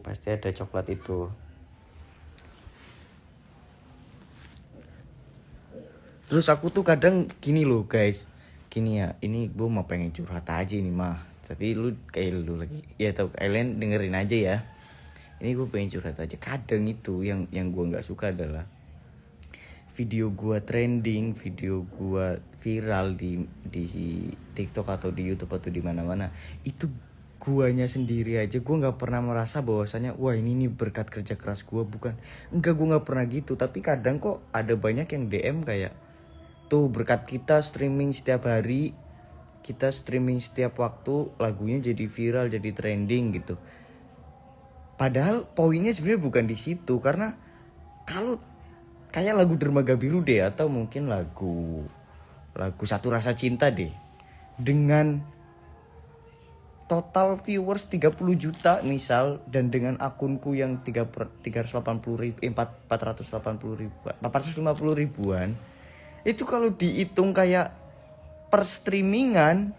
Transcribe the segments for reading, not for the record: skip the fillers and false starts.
pasti ada coklat itu. Terus aku tuh kadang gini loh guys, gini ya, ini gue mau pengen curhat aja ini mah, tapi lu lagi ya tau, kalian dengerin aja ya. Ini gue pengen curhat aja. Kadang itu yang gue nggak suka adalah video gue trending, video gue viral di TikTok atau di YouTube atau di mana-mana, itu guanya sendiri aja gue nggak pernah merasa bahwasanya wah ini berkat kerja keras gue, bukan, enggak, gue nggak pernah gitu. Tapi kadang kok ada banyak yang DM kayak tuh berkat kita streaming setiap hari, kita streaming setiap waktu, lagunya jadi viral, jadi trending gitu. Padahal poinnya sebenarnya bukan di situ, karena kalau kayak lagu Dermaga Biru deh, atau mungkin lagu Satu Rasa Cinta deh, dengan total viewers 30 juta misal, dan dengan akunku yang 450 ribuan, itu kalau dihitung kayak per streamingan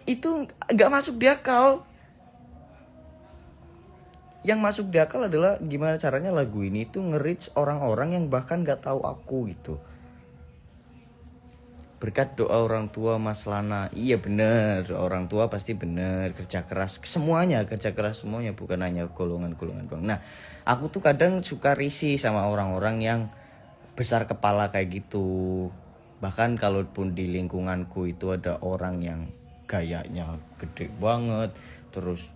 itu gak masuk di akal. Yang masuk di akal adalah gimana caranya lagu ini tuh nge-reach orang-orang yang bahkan gak tahu aku gitu. Berkat doa orang tua Mas Lana. Iya bener, orang tua pasti bener, kerja keras semuanya, bukan hanya golongan-golongan doang. Nah, aku tuh kadang suka risih sama orang-orang yang besar kepala kayak gitu. Bahkan kalaupun di lingkunganku itu ada orang yang gayanya gede banget, terus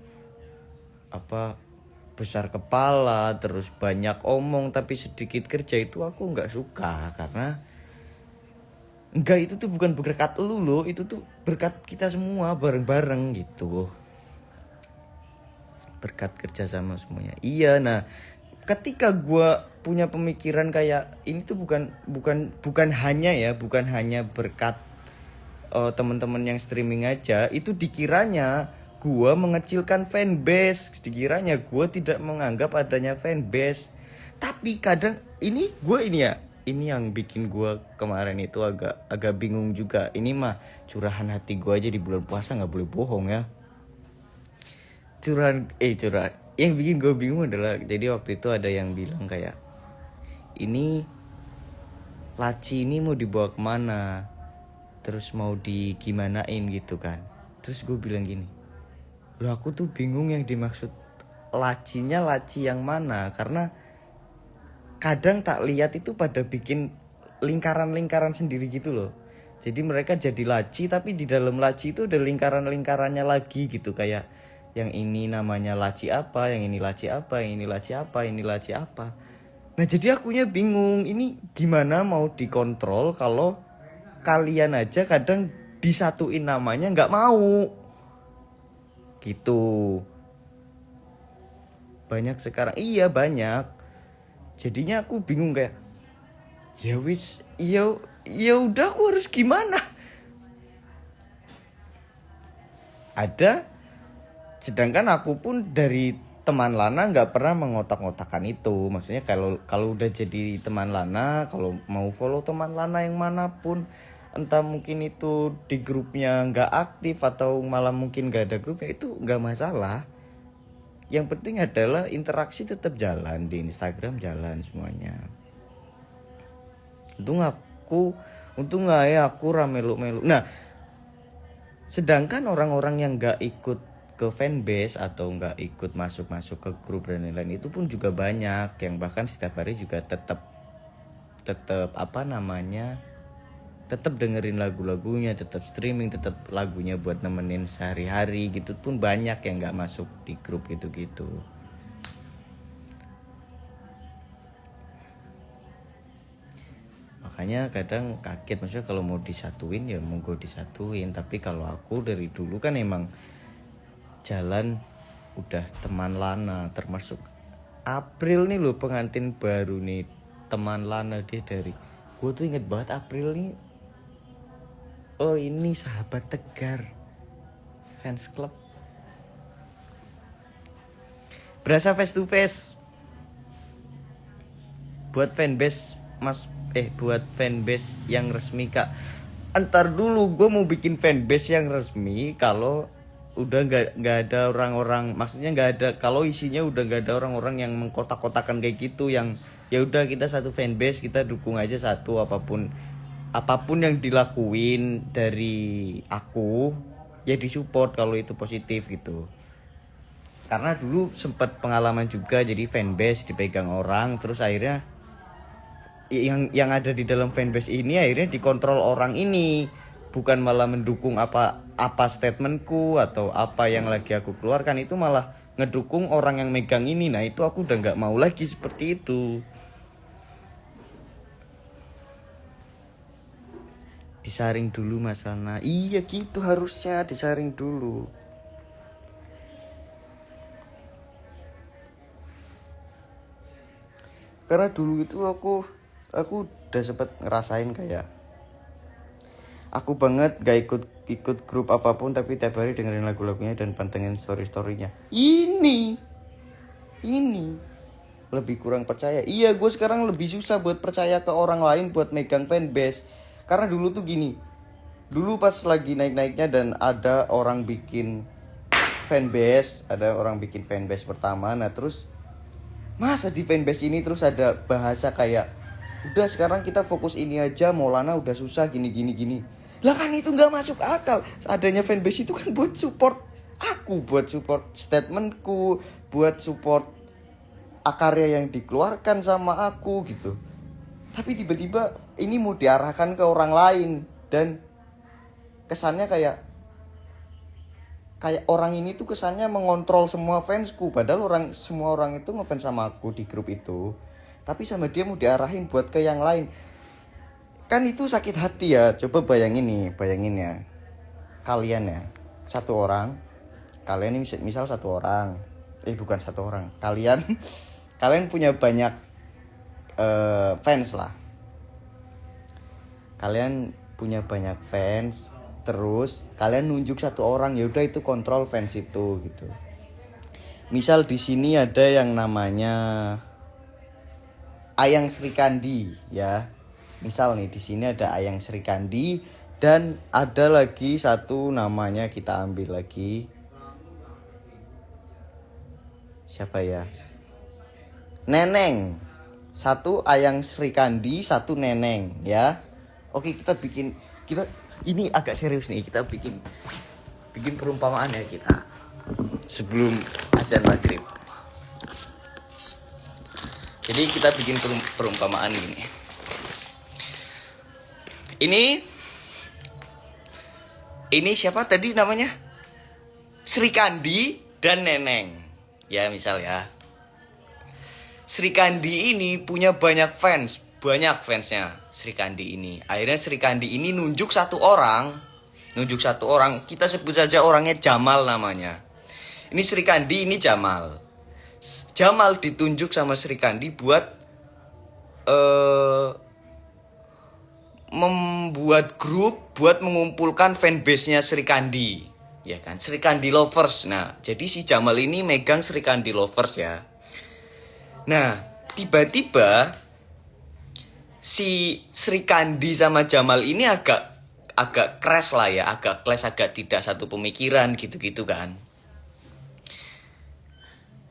besar kepala, terus banyak omong tapi sedikit kerja, itu aku nggak suka. Karena enggak, itu tuh bukan berkat lu loh, itu tuh berkat kita semua bareng-bareng gitu, berkat kerja sama semuanya. Iya, nah ketika gue punya pemikiran kayak ini tuh bukan hanya berkat teman-teman yang streaming aja, itu dikiranya gue mengecilkan fanbase, dikiranya gue tidak menganggap adanya fanbase. Tapi kadang ini yang bikin gue kemarin itu agak bingung juga. Ini mah curahan hati gue aja di bulan puasa, nggak boleh bohong ya. Curhat. Yang bikin gue bingung adalah, jadi waktu itu ada yang bilang kayak, ini laci ini mau dibawa kemana, terus mau digimanain gitu kan. Terus gue bilang gini, loh aku tuh bingung yang dimaksud lacinya laci yang mana, karena kadang tak lihat itu pada bikin lingkaran-lingkaran sendiri gitu loh. Jadi mereka jadi laci, tapi di dalam laci itu ada lingkaran-lingkarannya lagi gitu, kayak yang ini namanya laci apa, yang ini laci apa, yang ini laci apa, ini laci apa. Nah jadi akunya bingung, ini gimana mau dikontrol kalau kalian aja kadang disatuin namanya nggak mau gitu. Banyak sekarang, iya banyak. Jadinya aku bingung kayak, ya wis, ya udah, aku harus gimana? Sedangkan aku pun dari teman Lana nggak pernah mengotak-ngotakan itu. Maksudnya kalau udah jadi teman Lana, kalau mau follow teman Lana yang manapun, entah mungkin itu di grupnya nggak aktif atau malah mungkin nggak ada grupnya, itu nggak masalah. Yang penting adalah interaksi tetap jalan, di Instagram jalan semuanya. Untung nggak ya aku ramelu-melu. Nah, sedangkan orang-orang yang nggak ikut ke fanbase atau nggak ikut masuk ke grup dan lain-lain, itu pun juga banyak yang bahkan setiap hari juga tetap dengerin lagu-lagunya, tetap streaming, tetap lagunya buat nemenin sehari-hari gitu, pun banyak yang nggak masuk di grup gitu-gitu. Makanya kadang kaget, maksudnya kalau mau disatuin ya monggo disatuin, tapi kalau aku dari dulu kan emang jalan udah teman Lana, termasuk April nih loh, pengantin baru nih, teman Lana dia dari, gue tuh inget banget April nih, oh ini sahabat Tegar fans club, berasa face to face. Buat fanbase buat fanbase yang resmi kak, entar dulu gue mau bikin fanbase yang resmi kalau udah nggak ada orang-orang, maksudnya nggak ada, kalau isinya udah nggak ada orang-orang yang mengkotak-kotakan kayak gitu, yang ya udah kita satu fanbase, kita dukung aja satu, apapun yang dilakuin dari aku ya disupport kalau itu positif gitu. Karena dulu sempat pengalaman juga jadi fanbase dipegang orang, terus akhirnya yang ada di dalam fanbase ini akhirnya dikontrol orang ini, bukan malah mendukung apa statementku atau apa yang lagi aku keluarkan, itu malah ngedukung orang yang megang ini. Nah itu aku udah nggak mau lagi seperti itu. Disaring dulu Mas Ana. Iya gitu harusnya, disaring dulu. Karena dulu itu aku udah sempet ngerasain kayak aku banget gak ikut grup apapun, tapi tiap hari dengerin lagu-lagunya dan pantengin story-storynya. Ini lebih kurang percaya. Iya, gue sekarang lebih susah buat percaya ke orang lain buat megang fanbase. Karena dulu tuh gini, dulu pas lagi naik-naiknya dan ada orang bikin fanbase pertama. Nah terus masa di fanbase ini terus ada bahasa kayak udah sekarang kita fokus ini aja, Maulana udah susah gini. Lah kan itu nggak masuk akal. Adanya fanbase itu kan buat support aku, buat support statementku, buat support karya yang dikeluarkan sama aku gitu. Tapi tiba-tiba ini mau diarahkan ke orang lain dan kesannya kayak orang ini tuh kesannya mengontrol semua fansku, padahal semua orang itu ngefans sama aku di grup itu, tapi sama dia mau diarahin buat ke yang lain. Kan itu sakit hati ya. Coba bayangin ya, kalian ya, satu orang, kalian ini misal satu orang, bukan satu orang, kalian punya banyak fans lah, kalian punya banyak fans. Terus kalian nunjuk satu orang, ya udah itu kontrol fans itu gitu. Misal di sini ada yang namanya Ayang Srikandi ya. Misal nih di sini ada Ayang Srikandi dan ada lagi satu namanya, kita ambil lagi. Siapa ya? Neneng. Satu Ayang Srikandi, satu Neneng ya. Oke, kita ini agak serius nih, kita bikin perumpamaan ya kita sebelum azan maghrib. Jadi kita bikin perumpamaan gini. Ini siapa tadi namanya? Srikandi dan Neneng. Ya misal ya. Srikandi ini punya banyak fansnya Srikandi ini. Akhirnya Srikandi ini nunjuk satu orang, kita sebut saja orangnya Jamal namanya. Ini Srikandi, ini Jamal. Jamal ditunjuk sama Srikandi buat membuat grup buat mengumpulkan fanbase-nya Srikandi, ya kan? Srikandi Lovers. Nah, jadi si Jamal ini megang Srikandi Lovers ya. Nah, tiba-tiba si Srikandi sama Jamal ini agak crash lah ya, agak tidak satu pemikiran gitu-gitu kan.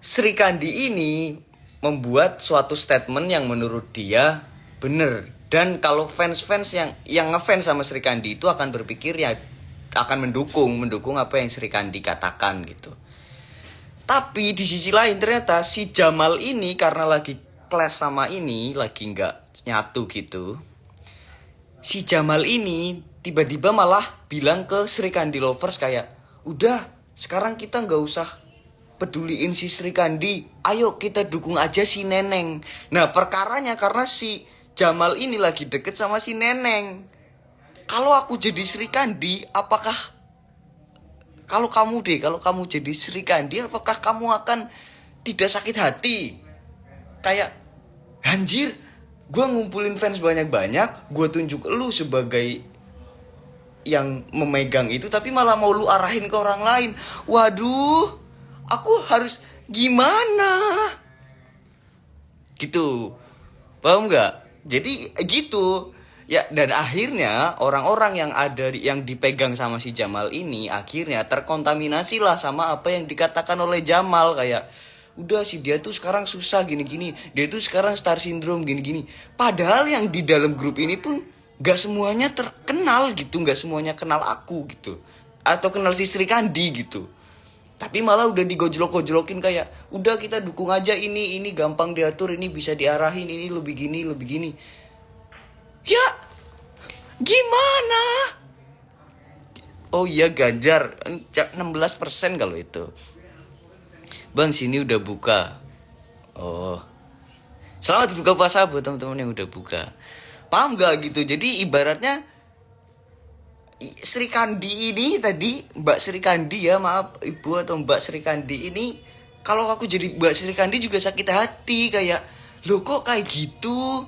Srikandi ini membuat suatu statement yang menurut dia benar, dan kalau fans-fans yang ngefans sama Srikandi itu akan berpikir ya akan mendukung apa yang Srikandi katakan gitu. Tapi di sisi lain ternyata si Jamal ini karena lagi clash sama ini, lagi nggak nyatu gitu, si Jamal ini tiba-tiba malah bilang ke Srikandi Lovers kayak, udah sekarang kita nggak usah peduliin si Srikandi, ayo kita dukung aja si Neneng. Nah perkaranya karena si Jamal ini lagi deket sama si Neneng. Kalau aku jadi Srikandi, kalau kamu jadi Srikandi, apakah kamu akan tidak sakit hati? Kayak, anjir, gue ngumpulin fans banyak-banyak, gue tunjuk lu sebagai yang memegang itu, tapi malah mau lu arahin ke orang lain. Waduh, aku harus gimana? Gitu, paham gak? Jadi gitu. Ya, dan akhirnya orang-orang yang yang dipegang sama si Jamal ini akhirnya terkontaminasi lah sama apa yang dikatakan oleh Jamal, kayak udah sih dia tuh sekarang susah gini-gini, dia tuh sekarang star syndrome gini-gini. Padahal yang di dalam grup ini pun gak semuanya terkenal gitu, gak semuanya kenal aku gitu, atau kenal si Sri Kandi gitu. Tapi malah udah digojlok-gojlokin kayak udah kita dukung aja ini gampang diatur, ini bisa diarahin, ini lebih gini. Ya, gimana? Oh iya, Ganjar 16% kalau itu. Bang, sini udah buka. Oh, selamat buka puasa buat teman-teman yang udah buka. Paham gak gitu? Jadi ibaratnya Sri Kandi ini tadi, Mbak Sri Kandi ya, maaf Ibu atau Mbak Sri Kandi ini, kalau aku jadi Mbak Sri Kandi juga sakit hati, kayak loh kok kayak gitu.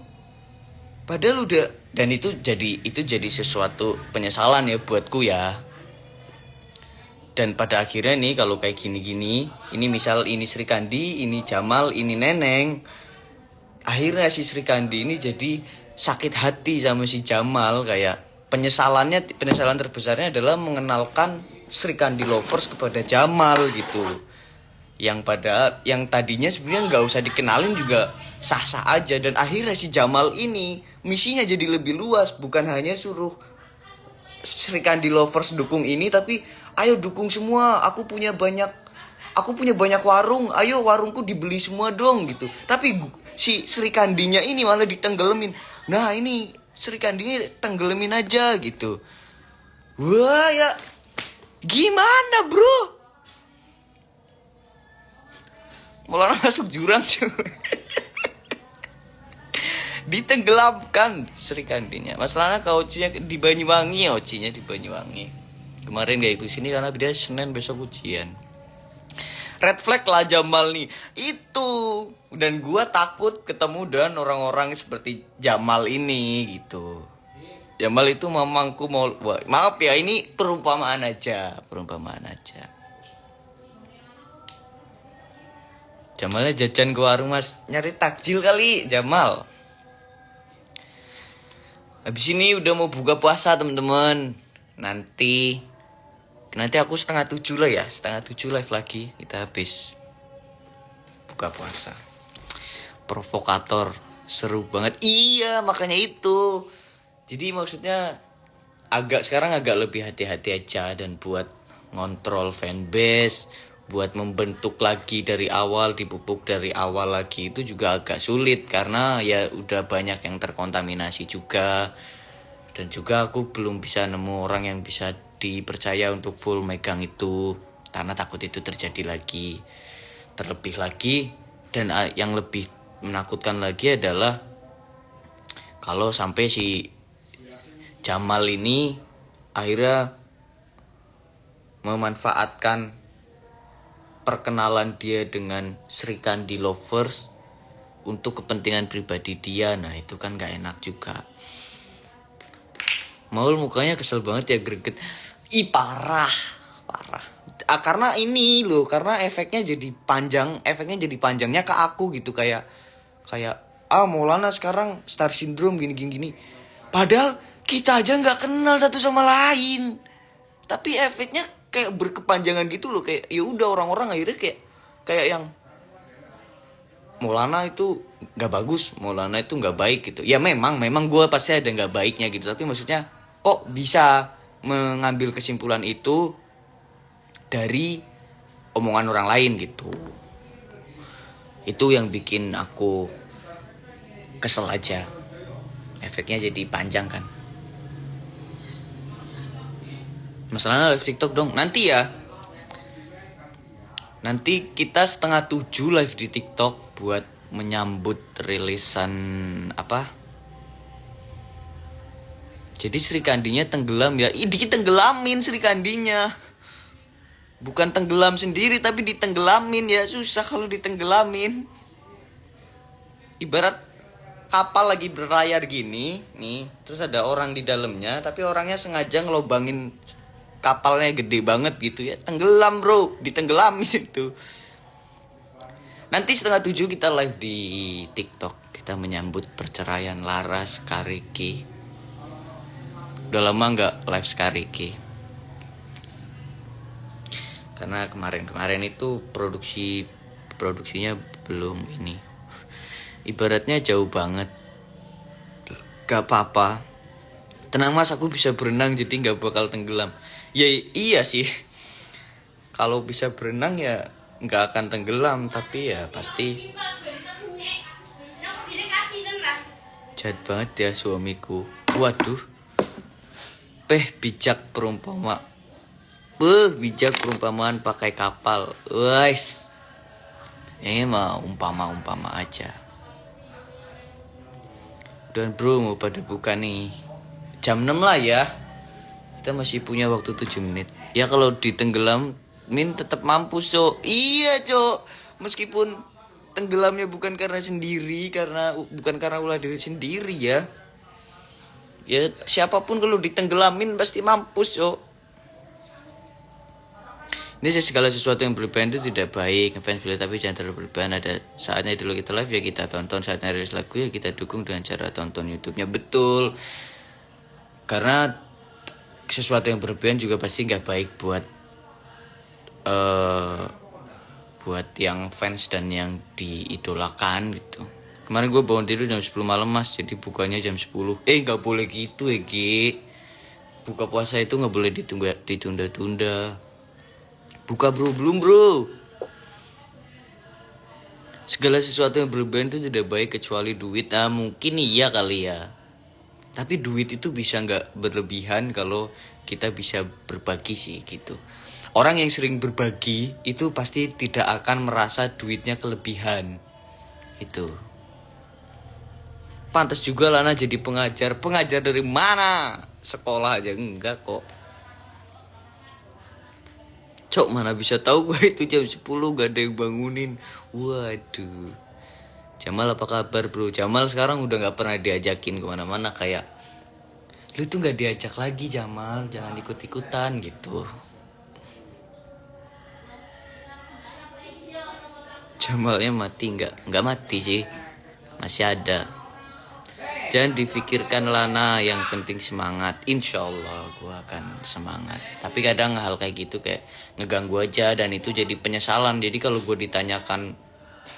Padahal udah, dan itu jadi sesuatu penyesalan ya buatku ya. Dan pada akhirnya nih kalau kayak gini-gini, ini misal ini Sri Kandi, ini Jamal, ini Neneng, akhirnya si Sri Kandi ini jadi sakit hati sama si Jamal, kayak penyesalan terbesarnya adalah mengenalkan Sri Kandi lovers kepada Jamal gitu. Yang tadinya sebenarnya nggak usah dikenalin juga sah-sah aja, dan akhirnya si Jamal ini misinya jadi lebih luas, bukan hanya suruh Sri Kandi lovers dukung ini, tapi ayo dukung semua, aku punya banyak warung, ayo warungku dibeli semua dong gitu. Tapi si Sri Kandinya ini malah ditenggelamin. Nah ini Sri Kandinya tenggelamin aja gitu. Wah ya, gimana bro? Malah masuk jurang cuy. Ditenggelamkan Sri Kandinya. Masalahnya Ocinya di Banyuwangi, kemarin gak ikut sini karena dia Senin besok ujian. Red flag lah Jamal nih itu, dan gue takut ketemu dengan orang-orang seperti Jamal ini gitu. Jamal itu mamangku mau, maaf ya ini perumpamaan aja. Jamalnya jajan ke warung mas, nyari takjil kali Jamal. Habis ini udah mau buka puasa teman-teman. Nanti aku 6:30 lah ya, 6:30 live lagi. Kita habis buka puasa. Provokator, seru banget. Iya, makanya itu. Jadi maksudnya sekarang agak lebih hati-hati aja, dan buat ngontrol fanbase, buat membentuk lagi dari awal, dipupuk dari awal lagi itu juga agak sulit karena ya udah banyak yang terkontaminasi juga. Dan juga aku belum bisa nemu orang yang bisa dipercaya untuk full megang itu, karena takut itu terjadi lagi. Terlebih lagi, dan yang lebih menakutkan lagi adalah kalau sampai si Jamal ini akhirnya memanfaatkan perkenalan dia dengan Sri Kandi lovers untuk kepentingan pribadi dia. Nah itu kan gak enak juga. Maul mukanya kesel banget ya, greget. Ih parah. Karena ini loh, karena efeknya jadi panjangnya ke aku gitu, kayak Maulana sekarang star syndrome gini. Padahal kita aja nggak kenal satu sama lain, tapi efeknya kayak berkepanjangan gitu loh, kayak ya udah orang-orang akhirnya kayak yang Maulana itu nggak bagus, Maulana itu nggak baik gitu. Ya memang gue pasti ada nggak baiknya gitu, tapi maksudnya kok bisa mengambil kesimpulan itu dari omongan orang lain gitu. Itu yang bikin aku kesel aja. Efeknya jadi panjang kan. Masalahnya live TikTok dong. Nanti kita 6:30 live di TikTok buat menyambut rilisan apa? Jadi Sri Kandinya tenggelam ya. Ditenggelamin Sri Kandinya. Bukan tenggelam sendiri tapi ditenggelamin ya. Susah kalau ditenggelamin. Ibarat kapal lagi berlayar gini nih, terus ada orang di dalamnya, tapi orangnya sengaja ngelobangin kapalnya gede banget gitu ya. Tenggelam bro, ditenggelamin itu. Nanti 6:30 kita live di TikTok. Kita menyambut perceraian Laras Kariki. Udah lama nggak live Skariki. Karena kemarin itu produksinya belum ini. Ibaratnya jauh banget. Gak apa-apa. Tenang mas, aku bisa berenang jadi nggak bakal tenggelam. Ya iya sih. Kalau bisa berenang ya nggak akan tenggelam, tapi ya pasti. Jahat banget ya suamiku. Waduh. Bijak perumpamaan pakai kapal. Wais. Ini mah umpama aja. Dan bro, mau pada buka nih. Jam 6 lah ya. Kita masih punya waktu 7 menit. Ya kalau ditenggelam Min tetap mampus, Cok. Iya, Cok. Meskipun tenggelamnya bukan karena ulah diri sendiri ya. Ya siapapun kalau ditenggelamin pasti mampus, Cok. Ini segala sesuatu yang berlebihan itu tidak baik. Ngefans boleh tapi jangan terlalu berlebihan. Ada saatnya dulu kita live ya kita tonton. Saatnya rilis lagu ya kita dukung dengan cara tonton YouTube-nya. Betul. Karena sesuatu yang berlebihan juga pasti nggak baik buat yang fans dan yang diidolakan gitu. Kemarin gue bangun tidur jam 10 malam mas. Jadi bukanya jam 10. Nggak boleh gitu ya Gi. Buka puasa itu nggak boleh ditunda-tunda. Buka bro, belum bro. Segala sesuatu yang berlebihan itu tidak baik kecuali duit. Mungkin iya kali ya. Tapi duit itu bisa nggak berlebihan kalau kita bisa berbagi sih gitu. Orang yang sering berbagi itu pasti tidak akan merasa duitnya kelebihan. Itu. Pantas juga Lana jadi pengajar. Pengajar dari mana? Sekolah aja enggak kok. Cok, mana bisa tahu gue itu jam 10 gak ada yang bangunin. Waduh. Jamal apa kabar bro? Jamal sekarang udah gak pernah diajakin kemana-mana. Kayak lu tuh gak diajak lagi Jamal. Jangan ikut-ikutan gitu. Jamalnya mati gak? Gak mati sih. Masih ada. Jangan difikirkan Lana, yang penting semangat. Insya Allah gue akan semangat. Tapi kadang hal kayak gitu kayak ngeganggu aja. Dan itu jadi penyesalan. Jadi kalau gue ditanyakan,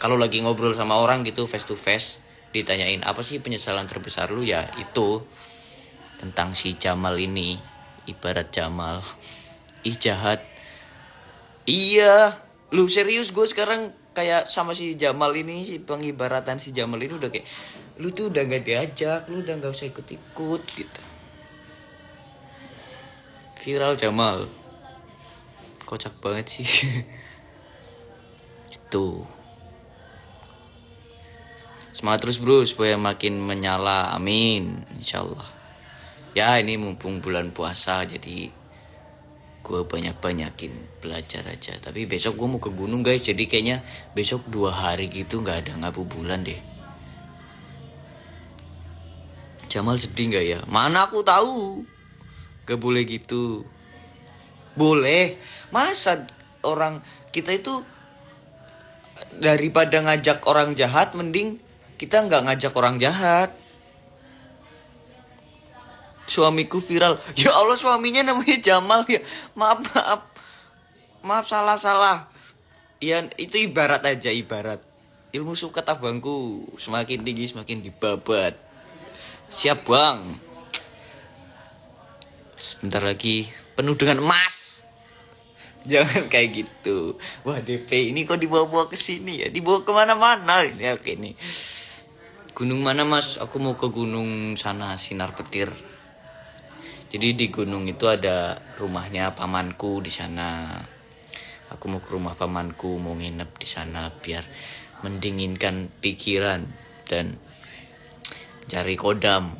kalau lagi ngobrol sama orang gitu face to face, ditanyain apa sih penyesalan terbesar lu, ya itu tentang si Jamal ini. Ibarat Jamal, ih jahat. Iya, lu serius, gue sekarang kayak sama si Jamal ini, si pengibaratan si Jamal ini udah kayak, lu tuh udah gak diajak, lu udah gak usah ikut-ikut gitu. Viral Jamal, kocak banget sih. Gitu. Semangat terus bro, supaya makin menyala, amin, insyaallah. Ya ini mumpung bulan puasa, jadi gue banyak-banyakin belajar aja. Tapi besok gue mau ke gunung guys, jadi kayaknya besok 2 hari gitu gak ada ngabubulan deh. Jamal sedih gak ya? Mana aku tahu. Gak boleh gitu. Boleh. Masa orang kita itu daripada ngajak orang jahat, mending kita gak ngajak orang jahat. Suamiku viral. Ya Allah, suaminya namanya Jamal ya. Maaf salah. Ya itu ibarat aja, ibarat. Ilmu sukat abangku semakin tinggi semakin dibabat. Siap bang. Sebentar lagi penuh dengan emas. Jangan kayak gitu. Wah DP ini kok dibawa-bawa ke sini ya. Dibawa kemana-mana ini. Oke nih. Gunung mana mas? Aku mau ke gunung sana, Sinar Petir. Jadi di gunung itu ada rumahnya pamanku di sana. Aku mau ke rumah pamanku, mau nginep di sana biar mendinginkan pikiran dan cari kodam.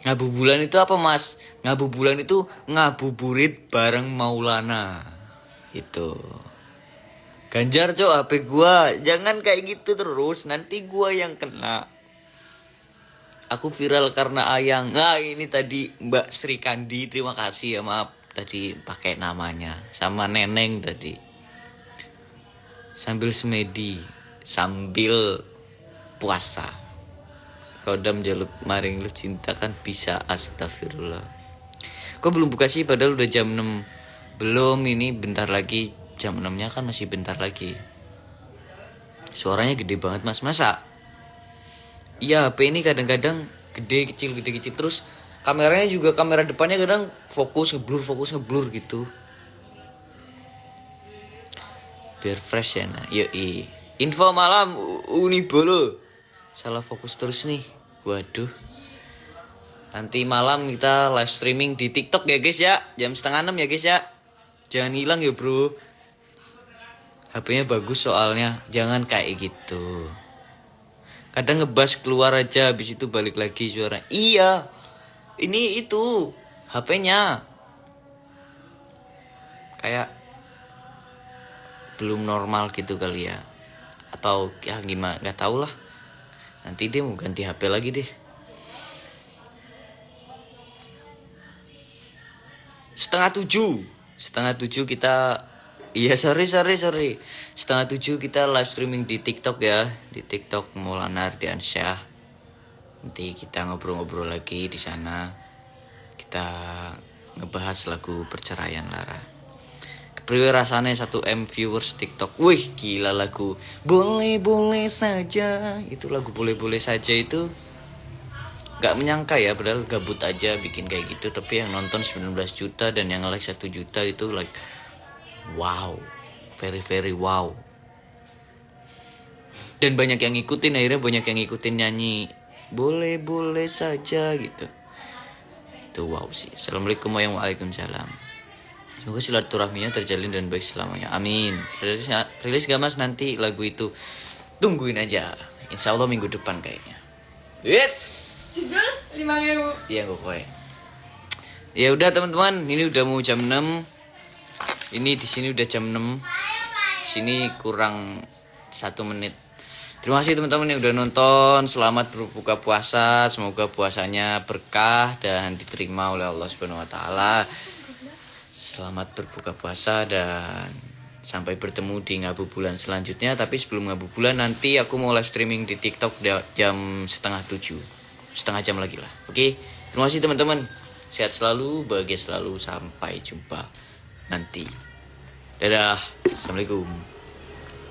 Ngabubulan itu apa mas? Ngabubulan itu ngabuburit bareng Maulana. Itu. Ganjar cok HP gua. Jangan kayak gitu terus. Nanti gua yang kena. Aku viral karena Ayang. Ini tadi Mbak Sri Kandi. Terima kasih ya, maaf. Tadi pakai namanya. Sama Neneng tadi. Sambil semedi. Sambil puasa. kodam jaluk maring lu cinta kan bisa. Astagfirullah. Kok belum buka sih padahal udah jam 6. Belum, ini bentar lagi. Jam 6-nya kan masih bentar lagi. Suaranya gede banget mas. Masa? Iya HP ini kadang-kadang gede kecil terus kameranya juga kamera depannya kadang fokus ngeblur gitu. Biar fresh ya nah. Yoi. Info malam Unibolo. Salah fokus terus nih. Waduh. Nanti malam kita live streaming di TikTok ya guys ya. Jam 5:30 ya guys ya. Jangan hilang ya bro. HP-nya bagus soalnya. Jangan kayak gitu. Kadang ngebas keluar aja, habis itu balik lagi suara. Iya, ini itu HP-nya kayak belum normal gitu kali ya, atau ya gimana? Gak tau lah. Nanti dia mau ganti HP lagi deh. 6:30 kita. Iya sorry 6:30 kita live streaming di TikTok ya. Di TikTok Maulana Ardiansyah. Nanti kita ngobrol-ngobrol lagi di sana. Kita ngebahas lagu Perceraian Lara. Kepriwe rasanya 1M viewers TikTok. Wih gila lagu Boleh-boleh saja. Itu lagu Boleh-boleh saja itu gak menyangka ya, padahal gabut aja bikin kayak gitu. Tapi yang nonton 19 juta dan yang like 1 juta itu like wow, very wow. Dan banyak yang ngikutin, akhirnya banyak yang ngikutin nyanyi Boleh-boleh saja gitu. Itu wow sih. Assalamualaikum waalaikumsalam. Semoga silaturahminya terjalin dan baik selamanya. Amin. Rilis gak mas nanti lagu itu? Tungguin aja. Insya Allah minggu depan kayaknya. Yes. 5.000. Iya gue. Ya udah teman-teman, ini udah mau jam 6. Ini di sini udah jam 6. Sini kurang 1 menit. Terima kasih teman-teman yang udah nonton. Selamat berbuka puasa. Semoga puasanya berkah dan diterima oleh Allah Subhanahu wa taala. Selamat berbuka puasa dan sampai bertemu di Ngabubulan selanjutnya. Tapi sebelum Ngabubulan nanti aku mau live streaming di TikTok jam 6:30. Setengah jam lagi lah. Oke. Terima kasih teman-teman. Sehat selalu, bahagia selalu. Sampai jumpa nanti. Dadah. Assalamualaikum.